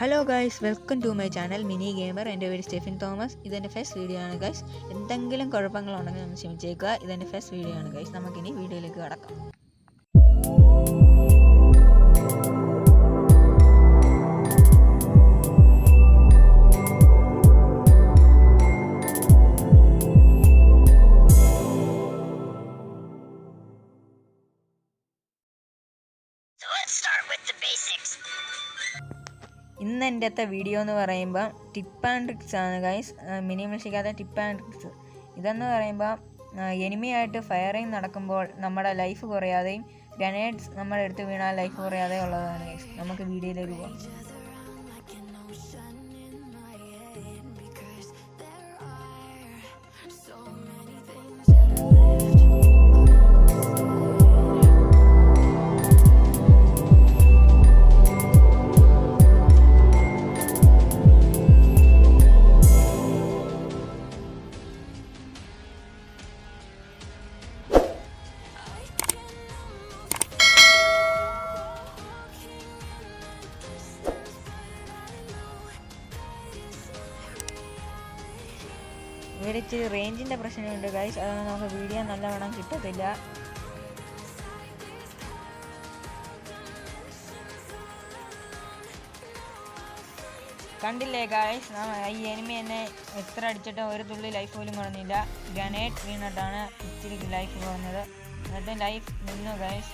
Hello guys, welcome to my channel mini gamer. എൻ്റെ പേര് Stefin Thomas. ഇതെൻ്റെ first video ആണ് ഗൈസ്. എന്തെങ്കിലും കുഴപ്പങ്ങളുണ്ടെങ്കിൽ ഒന്ന് ക്ഷമിച്ചേക്കുക. ഇതെൻ്റെ ഫസ്റ്റ് വീഡിയോ ആണ് ഗൈസ്. നമുക്കിനി വീഡിയോയിലേക്ക് കടക്കാം. ഇന്ന് എൻ്റെ അത്തെ വീഡിയോ എന്ന് പറയുമ്പോൾ ടിപ്പ് ആൻഡ് ട്രിക്സ് ആണ് ഗൈസ്. മിനിമലിസ്റ്റിക്കാത്ത ടിപ്പ് ആൻഡ് ട്രിക്സ്. ഇതെന്ന് പറയുമ്പോൾ എനിമിയായിട്ട് ഫയറിങ് നടക്കുമ്പോൾ നമ്മുടെ ലൈഫ് കുറയാതെയും ഗ്രനേഡ്സ് നമ്മുടെ അടുത്ത് വീണാൽ ലൈഫ് കുറയാതെ ഉള്ളതാണ് ഗൈസ്. നമുക്ക് വീഡിയോയിലേക്ക് പോകാം. ഇവിടെ ഇച്ചിരി റേഞ്ചിൻ്റെ പ്രശ്നമുണ്ട് ഗൈസ്, അതുകൊണ്ട് നമുക്ക് വീഡിയോ നല്ലവണ്ണം കിട്ടത്തില്ല. കണ്ടില്ലേ ഗൈസ്, ഈ എനിമി എന്നെ എത്ര അടിച്ചിട്ടും ഒരു തുള്ളി ലൈഫ് പോലും കുറഞ്ഞില്ല. ഗ്രനേഡ് വീണിട്ടാണ് ഇച്ചിരി ലൈഫ് കുറഞ്ഞത്. എന്നിട്ട് ലൈഫ് നിന്നു ഗൈസ്.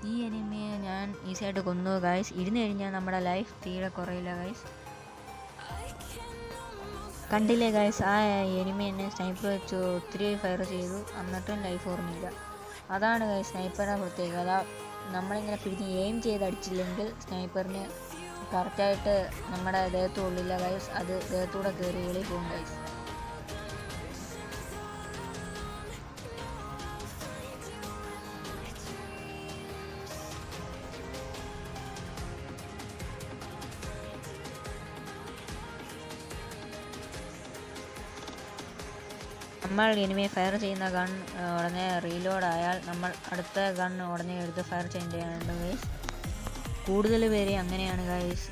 ഈ എനിമിയെ ഞാൻ ഈസിയായിട്ട് കൊന്നു ഗൈസ്. ഇരുന്ന് കഴിഞ്ഞാൽ നമ്മുടെ ലൈഫ് തീരെ കുറയില്ല ഗൈസ്. കണ്ടില്ലേ ഗൈസ്, ആ എനിമി എന്നെ സ്നൈപ്പർ വെച്ച് ഒത്തിരി ഫയർ ചെയ്തു, എന്നിട്ടും ലൈഫ് ഓർമ്മില്ല. അതാണ് ഗൈസ് സ്നൈപ്പറിൻ്റെ പ്രത്യേകത. നമ്മളിങ്ങനെ പിടിച്ച് എയിം ചെയ്ത് അടിച്ചില്ലെങ്കിൽ സ്നൈപ്പറിന് കറക്റ്റായിട്ട് നമ്മുടെ ദേഹത്ത് കൊള്ളില്ല ഗൈസ്. അത് ദേഹത്തൂടെ കയറി വെളിയിൽ പോകും ഗൈസ്. നമ്മൾ എനിമിയെ ഫയർ ചെയ്യുന്ന ഗൺ ഉടനെ റീലോഡ് ആയാൽ നമ്മൾ അടുത്ത ഗൺ ഉടനെ എടുത്ത് ഫയർ ചെയ്യേണ്ടതാണ് ഗൈസ്. കൂടുതൽ പേര് അങ്ങനെയാണ് ഗൈസ്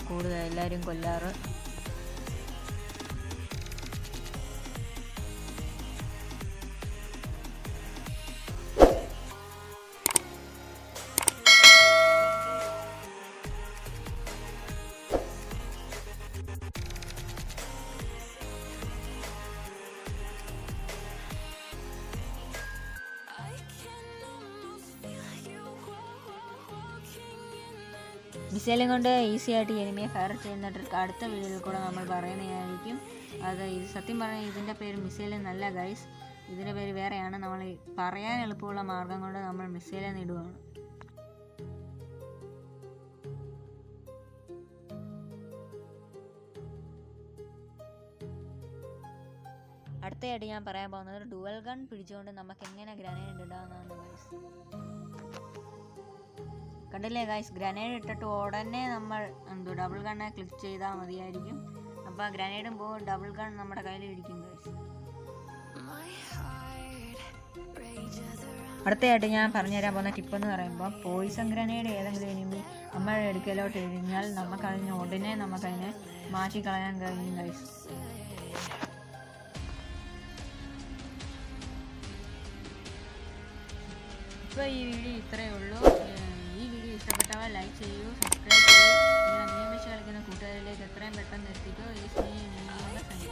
എല്ലാവരും കൊല്ലാറ്. മിസൈലും കൊണ്ട് ഈസി ആയിട്ട് എനിമിയെ ഫയർ ചെയ്യുന്ന ട്രിക്ക് അടുത്ത വീഡിയോയിൽ കൂടെ നമ്മൾ പറയുന്നതായിരിക്കും. സത്യം പറഞ്ഞാൽ ഇതിൻ്റെ പേര് മിസൈൽ എന്നല്ല ഗൈസ്, ഇതിൻ്റെ പേര് വേറെയാണ്. നമ്മൾ പറയാൻ എളുപ്പമുള്ള മാർഗം കൊണ്ട് നമ്മൾ മിസൈലെന്ന് ഇടുകയാണ്. അടുത്തയായിട്ട് ഞാൻ പറയാൻ പോകുന്നത് ഡുവൽ ഗൺ പിടിച്ചുകൊണ്ട് നമുക്ക് എങ്ങനെ ഗ്രനേഡ് ഇടാമെന്നാണ് ഗൈസ്. കണ്ടില്ലേ ഗൈസ്, ഗ്രനേഡ് ഇട്ടിട്ട് ഉടനെ നമ്മൾ ഡബിൾ ഗണ്ണെ ക്ലിക്ക് ചെയ്താൽ മതിയായിരിക്കും. അപ്പോൾ ഗ്രനേഡും പോകും, ഡബിൾ ഗൺ നമ്മുടെ കയ്യിൽ ഇരിക്കും ഗൈസ്. അടുത്തയായിട്ട് ഞാൻ പറഞ്ഞുതരാൻ പോകുന്ന ടിപ്പെന്ന് പറയുമ്പോൾ പോയിസൺ ഗ്രനേഡ് ഏതെങ്കിലും എനിമി നമ്മൾ എടുക്കലോട്ട് എഴിഞ്ഞാൽ നമുക്കതിന് ഉടനെ നമുക്കതിനെ മാറ്റിക്കളയാൻ കഴിയും ഗൈസ്. ഇപ്പോൾ ഈ വീഡിയോ ഇത്രയേ ഉള്ളൂ. ഇഷ്ടപ്പെട്ടവർ ലൈക്ക് ചെയ്യൂ, സബ്സ്ക്രൈബ് ചെയ്യൂ. നിങ്ങളുടെ നിയമ കളിക്കുന്ന കൂട്ടുകാരിലേക്ക് എത്രയും പെട്ടെന്ന് എത്തിക്കൂ. ഈ